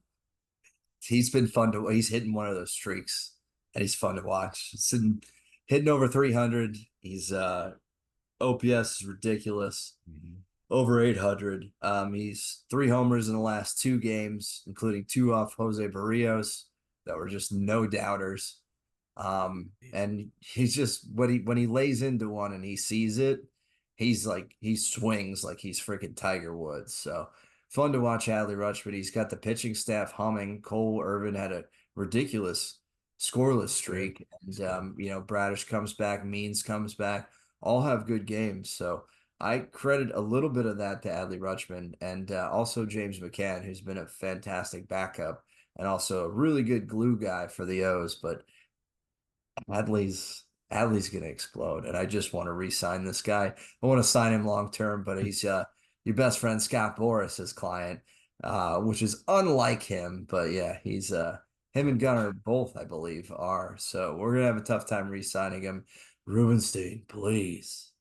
he's been fun to. He's hitting one of those streaks, and he's fun to watch. Hitting over 300. He's OPS is ridiculous, Mhm. over 800. He's 3 homers in the last 2 games, including 2 off Jose Barrios that were just no doubters. And he's just when he lays into one and he sees it, he swings like he's freaking Tiger Woods. So fun to watch Adley Rutschman. He's got the pitching staff humming. Cole Irvin had a ridiculous scoreless Good. streak, and Bradish comes back, Means comes back, all have good games. So I credit a little bit of that to Adley Rutschman and also James McCann, who's been a fantastic backup and also a really good glue guy for the O's. But Adley's gonna explode, and I just want to re-sign this guy. I want to sign him long term, but he's your best friend Scott Boris's client, which is unlike him. But yeah, he's him and Gunnar both, I believe, are. So we're gonna have a tough time re-signing him. Rubenstein, please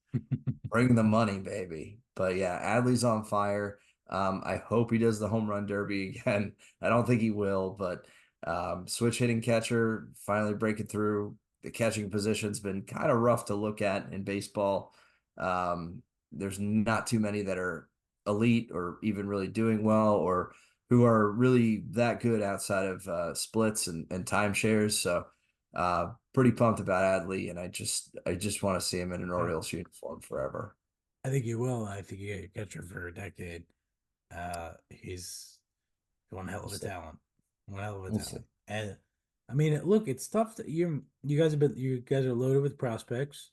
bring the money, baby. But yeah, Adley's on fire. I hope he does the home run derby again. I don't think he will, but switch hitting catcher finally breaking through. The catching position's been kind of rough to look at in baseball. There's not too many that are elite or even really doing well or who are really that good outside of splits and timeshares. So pretty pumped about Adley, and I just want to see him in an Yeah, Orioles uniform forever. I think you will. I think you get a catcher for a decade. He's one hell We'll of a see. talent. One hell of a We'll see. talent. And I mean, look, it's tough that you guys are loaded with prospects.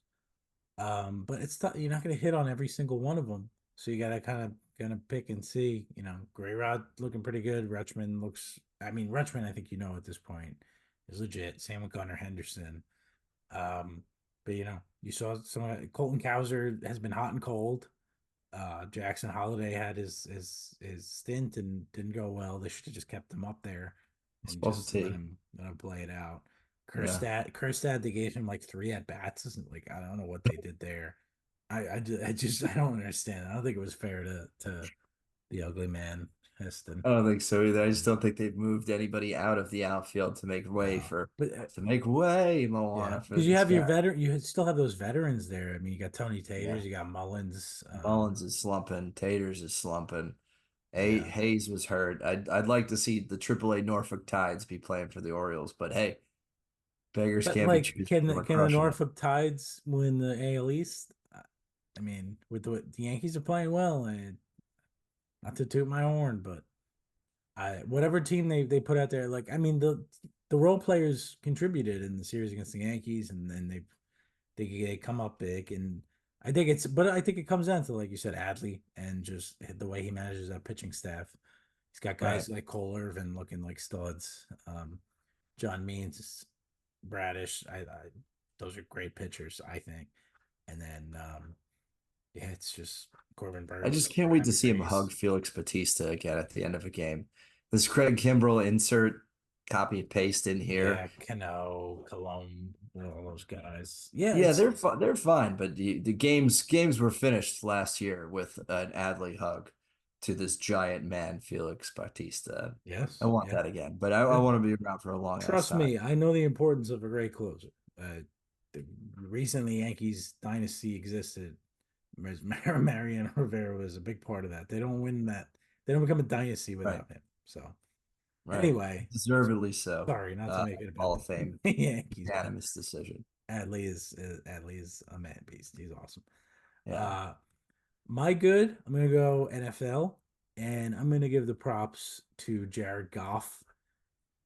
But it's tough. You're not going to hit on every single one of them. So you got to kind of pick and see. Gray Rod looking pretty good. Rutschman looks. I mean, Rutschman, I think at this point is legit. Same with Gunnar Henderson. Um, but you saw some Colton Cowser has been hot and cold. Jackson Holiday had his stint and didn't go well. They should have just kept him up there It's and supposed just to. let him play it out. Yeah. Kerstad, they gave him like 3 at bats. Isn't like I don't know what they did there. I don't understand. I don't think it was fair to the ugly man Heston. I don't think so either. I just don't think they've moved anybody out of the outfield to make way No, for but yeah, Moana for because you this have your guy. veteran, you still have those veterans there. I mean, you got Tony Yeah. Taters, you got Mullins. Mullins is slumping. Taters is slumping. Yeah, Hayes was hurt. I'd like to see the AAA Norfolk Tides be playing for the Orioles, but hey, beggars but can't be like, choosers. We're can the crushing it. Norfolk Tides win the AL East? I mean, with the Yankees are playing well, and not to toot my horn, but whatever team they put out there, like I mean the role players contributed in the series against the Yankees, and then they come up big, and I think it comes down to like you said, Adley, and just the way he manages that pitching staff. He's got Right. guys like Cole Irvin looking like studs. John Means, Bradish, those are great pitchers, I think. And then yeah, it's just Corbin I Burns, just can't wait to Happy see him hug Freeze. Felix Batista again at the end of a game. This Craig Kimbrell insert copy and paste in here. Yeah, Cano, Cologne, all those guys. Yeah, Yeah, it's they're fine, but the games were finished last year with an Adley hug to this giant man, Felix Bautista. I yes, want yeah. that again, but I want to be around for a long ass Trust time. me, I know the importance of a great closer. The reason the Yankees dynasty existed, Mariano Rivera was a big part of that. They don't win that. They don't become a dynasty Right, without him. So right. anyway, Deservedly so. sorry, not to make it about Hall of Fame, the Yankees, but unanimous decision. Adley is a man beast. He's awesome. Yeah. Uh, my good. I'm gonna go NFL, and I'm gonna give the props to Jared Goff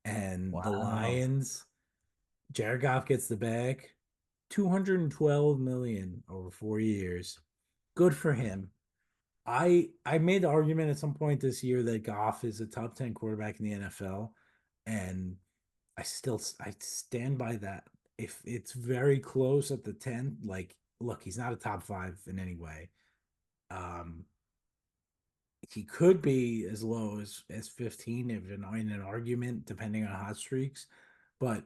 and the Wow. Lions. Jared Goff gets the bag, 212 million over 4 years. Good for him. I made the argument at some point this year that Goff is a top 10 quarterback in the NFL, and I stand by that. If it's very close at the 10, like look, he's not a top 5 in any way. Um he could be as low as 15 if in an argument depending on hot streaks, but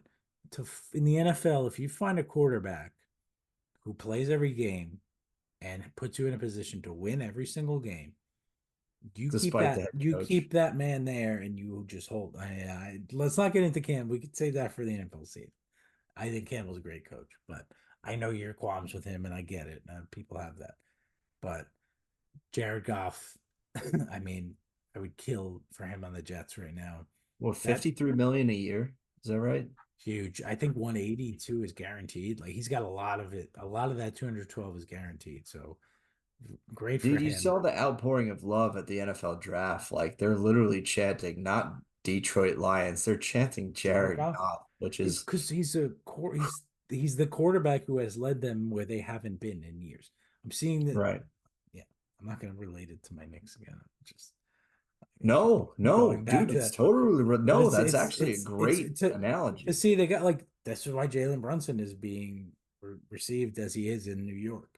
in the NFL, if you find a quarterback who plays every game and puts you in a position to win every single game, Despite the head you coach. keep that man there and you just hold. Let's not get into Cam. We could save that for the NFL season. I think Campbell's a great coach, but I know your qualms with him, and I get it. People have that, but Jared Goff, I mean, I would kill for him on the Jets right now. Well, That 53 million a year. Is that right? huge. I think 182 is guaranteed. Like he's got a lot of it. A lot of that 212 is guaranteed. So great for Dude, you him. saw the outpouring of love at the NFL draft. Like they're literally chanting, not Detroit Lions, they're chanting Jared Jared Goff, Goff, which is because he's the quarterback who has led them where they haven't been in years. I'm seeing that. right. Yeah, I'm not going to relate it to my Knicks again. Just No, no, going back dude, to it's that. totally But no, that's actually a great to analogy. see they got like that's why Jalen Brunson is being received as he is in New York.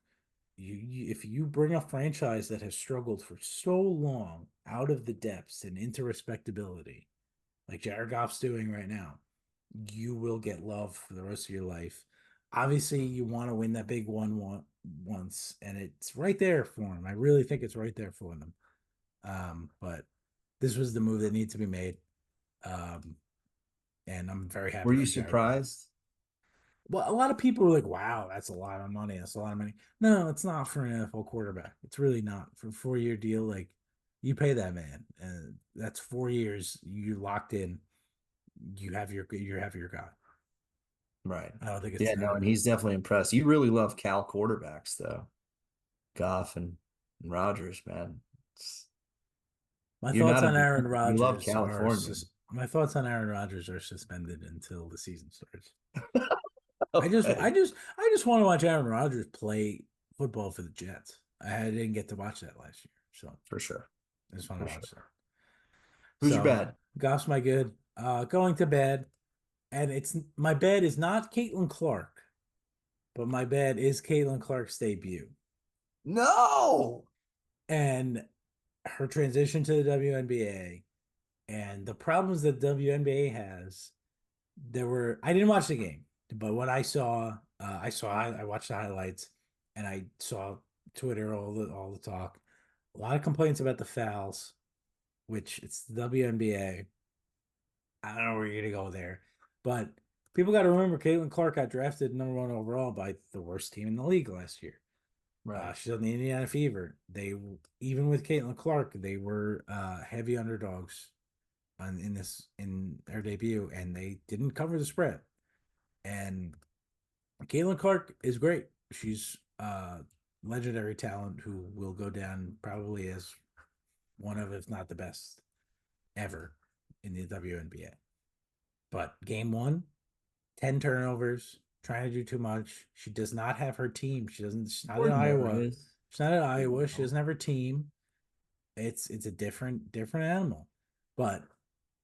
If you bring a franchise that has struggled for so long out of the depths and into respectability, like Jared Goff's doing right now, you will get love for the rest of your life. Obviously, you want to win that big once, and it's right there for him. I really think it's right there for them. But this was the move that needed to be made. Um, and I'm very Were happy you for Jared Goff. surprised? Well, a lot of people were like, "Wow, that's a lot of money. That's a lot of money." No, it's not for an NFL quarterback. It's really not for a 4 year deal. Like, you pay that man, and that's 4 years. You're locked in. You have your guy. Right. I don't think it's Yeah, no, and he's definitely impressed. You really love Cal quarterbacks though. Goff and Rodgers, man. It's, my you're thoughts not a on Aaron you love Rodgers California. My thoughts on Aaron Rodgers are suspended until the season starts. Okay, I just want to watch Aaron Rodgers play football for the Jets. I didn't get to watch that last year, so for sure, I just want for to sure. watch that. Who's your So bad? Goff's my good. Going to bed, and it's my bed is not Caitlin Clark, but my bed is Caitlin Clark's debut No. and her transition to the WNBA and the problems that WNBA has. I didn't watch the game, but what I watched the highlights and I saw Twitter, all the talk. A lot of complaints about the fouls, which it's the WNBA. I don't know where you're gonna go there. But people got to remember Caitlin Clark got drafted #1 overall by the worst team in the league last year. Right. She's on the Indiana Fever. They even with Caitlin Clark, they were heavy underdogs in their debut, and they didn't cover the spread. And Caitlin Clark is great. She's legendary talent who will go down probably as one of, if not the best ever in the WNBA. But game one, 10 turnovers, trying to do too much. She does not have her team. She's not in We're Iowa. nervous. She's not in You Iowa. She know. doesn't have her team. It's a different animal. But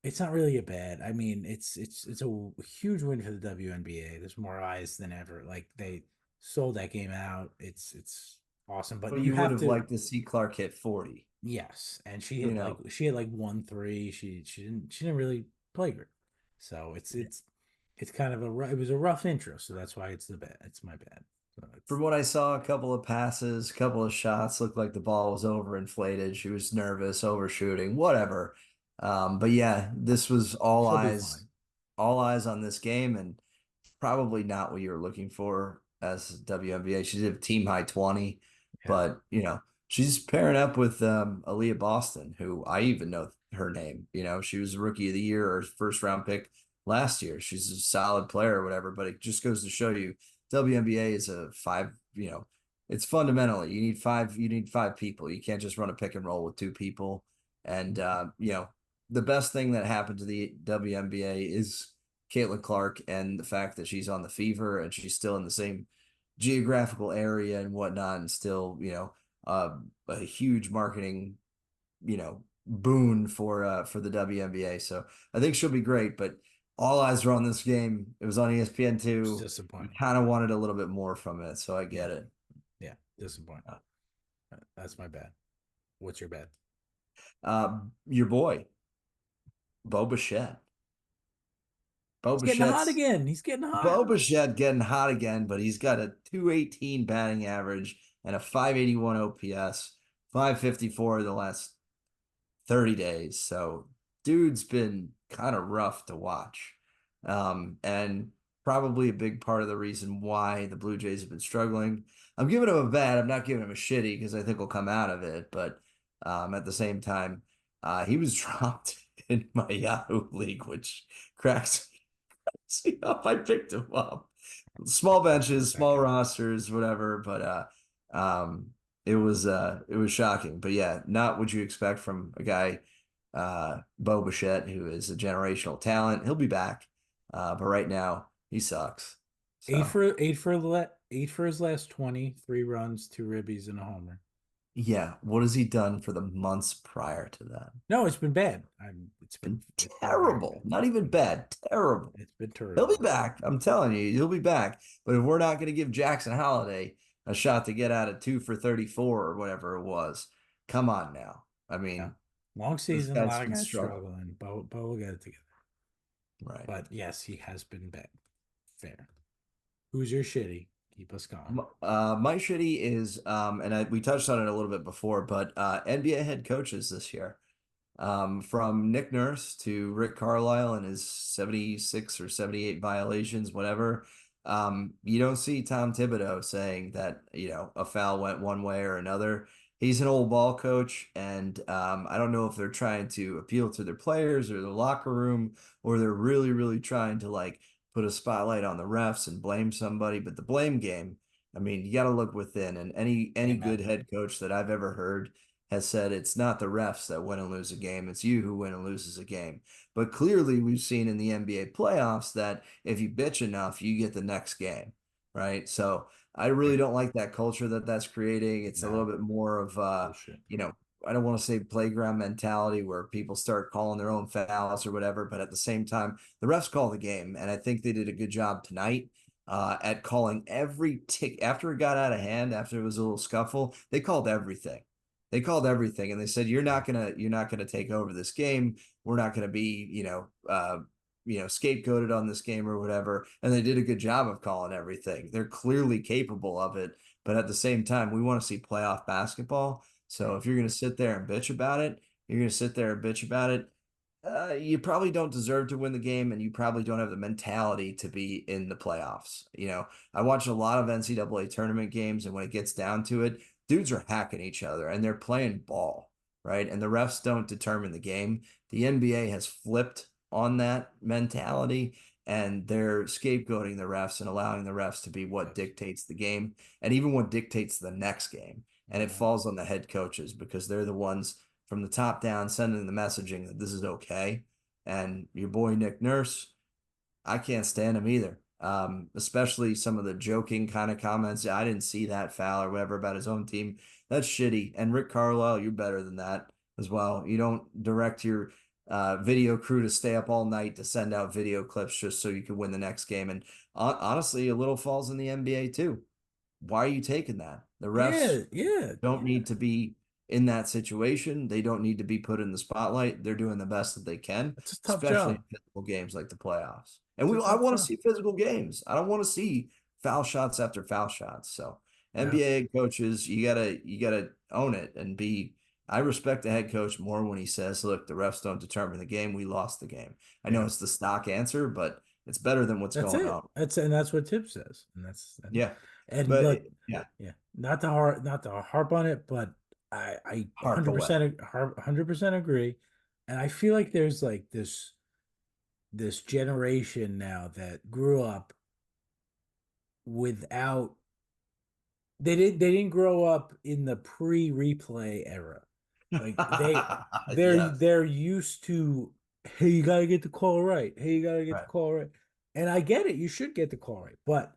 it's not really a bad. I mean, it's a huge win for the WNBA. There's more eyes than ever. Like they sold that game out. It's awesome. But But you you would have have to liked to see Clark hit 40. yes. And You know. she had like 1-3. She didn't really play great. So it's kind of it was a rough intro, so that's why it's my bad. So it's From what I saw, a couple of passes, a couple of shots looked like the ball was overinflated. She was nervous, overshooting, whatever. But yeah, this was she'll be fine. all eyes on this game, and probably not what you were looking for as WNBA. She did a team high 20, Yeah. but she's pairing up with Aaliyah Boston, who I even know her name. She was rookie of the year or first round pick last year. She's a solid player or whatever, but it just goes to show you WNBA is a five, it's fundamentally you need five people. You can't just run a pick and roll with two people. And the best thing that happened to the WNBA is Caitlin Clark and the fact that she's on the Fever and she's still in the same geographical area and whatnot, and still, a huge marketing, boon for the WNBA. So I think she'll be great, but all eyes are on this game. It was on ESPN It's two. You disappointing. kind of wanted a little bit more from it, so I Yeah. get it. Yeah. Disappointing. That's my bad. What's your bad? Your boy, Bo Bichette. Bo He's getting hot Bichette's again. He's getting hot. Bo Bichette getting hot again, but he's got a 218 batting average and a 581 OPS, 554 the last 30 days. So dude's been kind of rough to watch. And probably a big part of the reason why the Blue Jays have been struggling. I'm giving him a bad. I'm not giving him a shitty because I think he'll come out of it. But at the same time, he was dropped in my Yahoo league, which cracks me up. I picked him up. Small benches, small Second. rosters, whatever. But it was shocking. But yeah, not what you expect from a guy Bo Bichette, who is a generational talent. He'll be back. But right now he sucks. So Eight for his last 20, 3 runs, 2 ribbies, and a homer. yeah, what has he done for the months prior to that? No, it's been bad. Been It's been very terrible. Not even bad, terrible. it's been He'll be terrible. back. I'm telling you, he'll be back. But if we're not going to give Jackson Holiday a shot to get out of 2 for 34 or whatever it was, come on now. I Yeah. mean, Long this season, a guy's lot of been guys struggling. struggling. Bo will get it together. Right. But yes, he has been bad. Fair. Who's your shitty? Keep us going. My shitty is, we touched on it a little bit before, but NBA head coaches this year, from Nick Nurse to Rick Carlisle and his 76 or 78 violations, whatever. You don't see Tom Thibodeau saying that, a foul went one way or another. He's an old ball coach, and I don't know if they're trying to appeal to their players or the locker room, or they're really, really trying to like put a spotlight on the refs and blame somebody. But the blame game, I mean, you got to look within, and any good Amen. head coach that I've ever heard has said it's not the refs that win and lose a game, it's you who win and loses a game. But clearly, we've seen in the NBA playoffs that if you bitch enough, you get the next game, right? So I really Right. don't like that culture that that's creating. It's a little No, bit more of bullshit. you know, I don't want to say playground mentality where people start calling their own fouls or whatever, but at the same time, the refs call the game, and I think they did a good job tonight at calling every tick after it got out of hand, after it was a little scuffle. They called everything. They called everything, and they said, Yeah. you're not gonna take over this game. We're not gonna be, scapegoated on this game or whatever." And they did a good job of calling everything. They're clearly capable of it, but at the same time, we want to see playoff basketball. So Right. if you're going to sit there and bitch about it, you're going to sit there and bitch about it. You probably don't deserve to win the game, and you probably don't have the mentality to be in the playoffs. I watch a lot of NCAA tournament games, and when it gets down to it, dudes are hacking each other and they're playing ball, right? And the refs don't determine the game. The NBA has flipped on that mentality, and they're scapegoating the refs and allowing the refs to be what Yes. dictates the game and even what dictates the next game. And it Yeah. falls on the head coaches because they're the ones from the top down sending the messaging that this is okay. And your boy Nick Nurse, I can't stand him either. Especially some of the joking kind of comments. I didn't see that foul or whatever about his own team. That's shitty. And Rick Carlisle, you're better than that as well. You don't direct your video crew to stay up all night to send out video clips just so you can win the next game. And honestly, a little falls in the NBA too. Why are you taking that? The refs Yeah. Yeah. don't Yeah. need to be in that situation. They don't need to be put in the spotlight. They're doing the best that they can, It's a tough especially in job. physical games like the playoffs. And It's a I tough want to job. see physical games. I don't want to see foul shots after foul shots. So Yeah. NBA coaches, you gotta own it and be. I respect the head coach more when he says, "Look, the refs don't determine the game. We lost the game." I know Yeah. it's the stock answer, but it's better than what's That's going it. on. That's what Tip says. Yeah, And but look, yeah, yeah, not to harp on it, but I harp away. 100% agree. And I feel like there's like this generation now that grew up without they didn't grow up in the pre-replay era. Like Yes. they're used to, hey, you gotta get the call right. Hey, you gotta get the Right. call right. And I get it, you should get the call right. But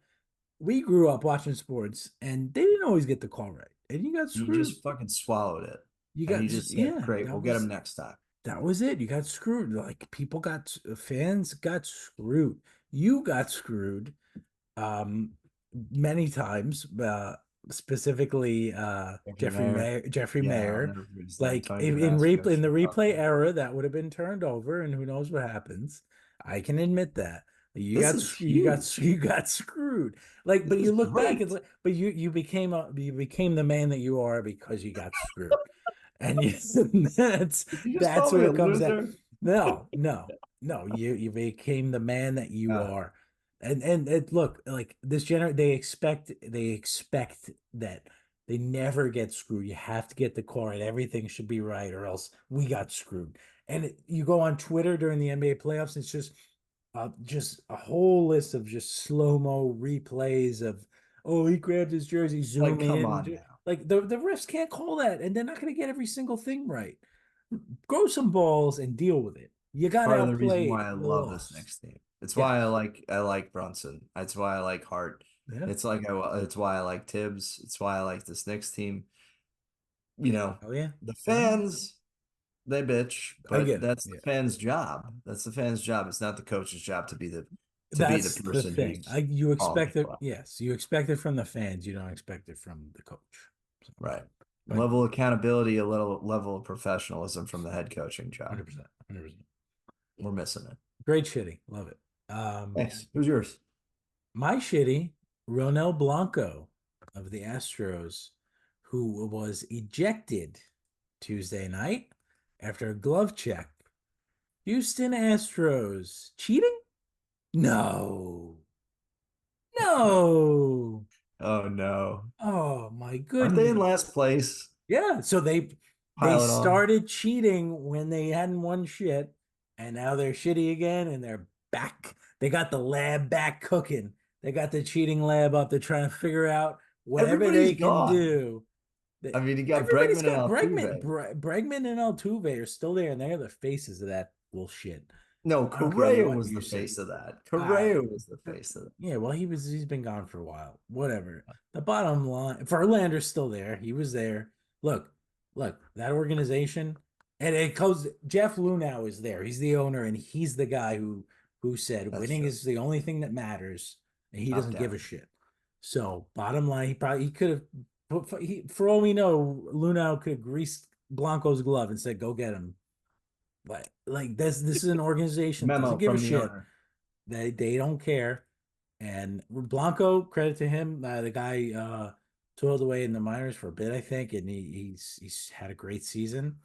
we grew up watching sports and they didn't always get the call right. And you got You screwed. just fucking swallowed it. You And got you just said, yeah, great, we'll get him next time. that was it. You got screwed. Like fans got screwed. You got screwed um many times, specifically Jeffrey Mayer. Jeffrey Yeah, I'll Mayer. never forget his name. Like Tony in Damascus. the Oh, replay man. era, that would have been turned over, and who knows what happens. I can admit that. This is huge. You got screwed. Like, This but is you look back, it's great. like, but you became the man that you are because you got screwed. And you, that's Did you just that's call what me a it comes down. loser? No. You became the man that you Uh, are. And it look like they expect that they never get screwed. You have to get the call right. Everything should be right, or else we got screwed. And you go on Twitter during the NBA playoffs, it's just a whole list of just slow-mo replays of, oh, he grabbed his jersey, like, zoom come in. on now. Like the refs can't call that, and they're not going to get every single thing right. Grow some balls and deal with it. You It's got part of the reason why outplayed. I You love this lost. next team. It's Yeah. why I like Brunson. It's why I like Hart. Yeah. It's why I like Tibbs. It's why I like this next team. Oh yeah. The Yeah. fans, they bitch, I but get it. that's the Yeah. fan's job. That's the fan's job. It's not the coach's job to be the That's the person thing. who's You calling expect the it. play. Yes, you expect it from the fans. You don't expect it from the coach. So, Right. but Level of accountability, a little level of professionalism from the head coaching job. 100%, 100%. We're missing it. Great shitty. Love it. Um, Thanks. Who's yours? my shitty, Ronel Blanco of the Astros, who was ejected Tuesday night after a glove check. Houston Astros cheating? No. No. Oh no. Oh my Aren't they in goodness. last place? Yeah, so they Pile it on. started cheating when they hadn't won shit, and now they're shitty again, and they're back. They got the lab back cooking. They got the cheating lab up. They're trying to figure out whatever Everybody's they can gone. do. I mean, you got Everybody's Bregman and got Bregman. Altuve. Bregman and Altuve are still there, and they're the faces of that bullshit. No, I don't care Correa what was you the say. face of that. I Correa was the face of that. Yeah, well, he's been gone for a while. Whatever. The bottom line, Verlander's still there. He was there. Look, that organization, and it goes. Jeff Lunau is there. He's the owner, and he's the guy who said That's winning true. is the only thing that matters, and he Top doesn't give a down. shit. So, bottom line, he could have. For all we know, Lunau could have greased Blanco's glove and said, "Go get him." But like this is an organization that doesn't Memo give a from the shit. owner. They don't care. And Blanco, credit to him, the guy toiled away in the minors for a bit, I think, and he's had a great season.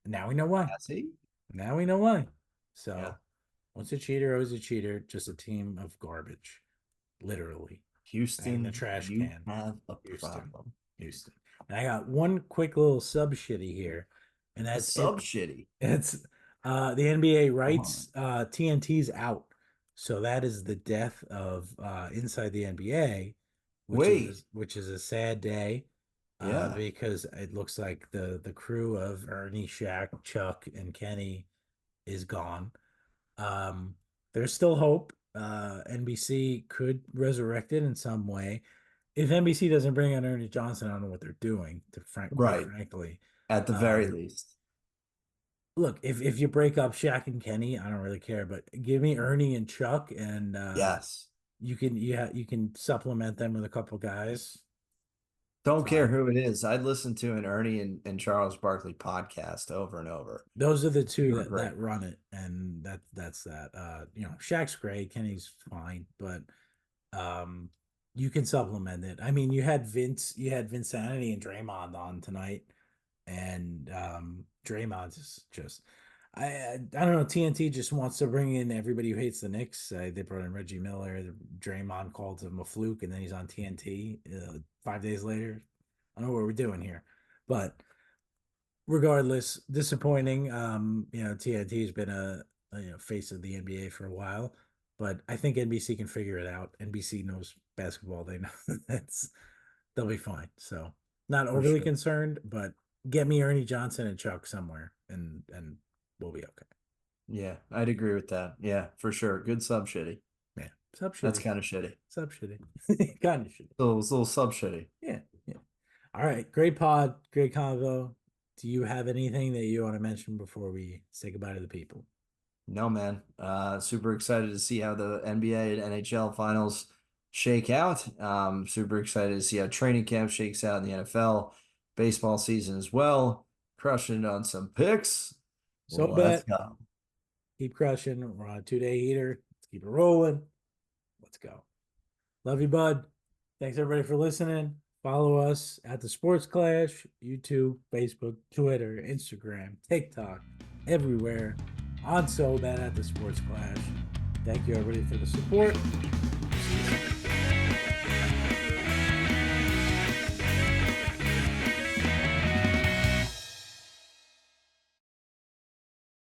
Now we know why. Has he? Now we know why. Yeah. So once a cheater, always a cheater. Just a team of garbage, literally. And the Houston, trash you can. have a Houston. problem. Houston. And I got one quick little sub shitty here, and A that's sub it. shitty. It's the NBA Come on. rights TNT's out. So that is the death of inside the NBA, Wait. which is a sad day Yeah. because it looks like the crew of Ernie, Shaq, Chuck, and Kenny is gone. There's still hope. NBC could resurrect it in some way. If NBC doesn't bring on Ernie Johnson, I don't know what they're doing. Quite Right. frankly, At the very least. look, if you break up Shaq and Kenny, I don't really care, but give me Ernie and Chuck, and Yes. you can supplement them with a couple guys. Don't care Fine. who it is. I'd listen to an Ernie and Charles Barkley podcast over and over. Those are the They two were that great. run it, and that's that. Shaq's great, Kenny's fine, but um, you can supplement it. I mean, you had Vinsanity and Draymond on tonight, and Draymond is just. I don't know. TNT just wants to bring in everybody who hates the Knicks. They brought in Reggie Miller. Draymond called him a fluke, and then he's on TNT 5 days later. I don't know what we're doing here, but regardless, disappointing. TNT has been a face of the NBA for a while, but I think NBC can figure it out. NBC knows basketball. They know they'll be fine. So not For overly sure. concerned, but get me Ernie Johnson and Chuck somewhere, and we'll be okay. Yeah, I'd agree with that. Yeah, for sure. Good sub shitty. Yeah, sub shitty. That's kind of shitty. Sub shitty. Kind of shitty. Little sub shitty. Yeah, yeah. All right, great pod, great convo. Do you have anything that you want to mention before we say goodbye to the people? No, man. Super excited to see how the NBA and NHL finals shake out. Super excited to see how training camp shakes out in the NFL, baseball season as well. Crushing it on some picks. Let's SoBet, go. keep crushing. We're on a 2-day heater. Let's keep it rolling. Let's go. Love you, bud. Thanks everybody for listening. Follow us at the Sports Clash, YouTube, Facebook, Twitter, Instagram, TikTok, everywhere. On SoBet at the Sports Clash. Thank you everybody for the support. See you soon.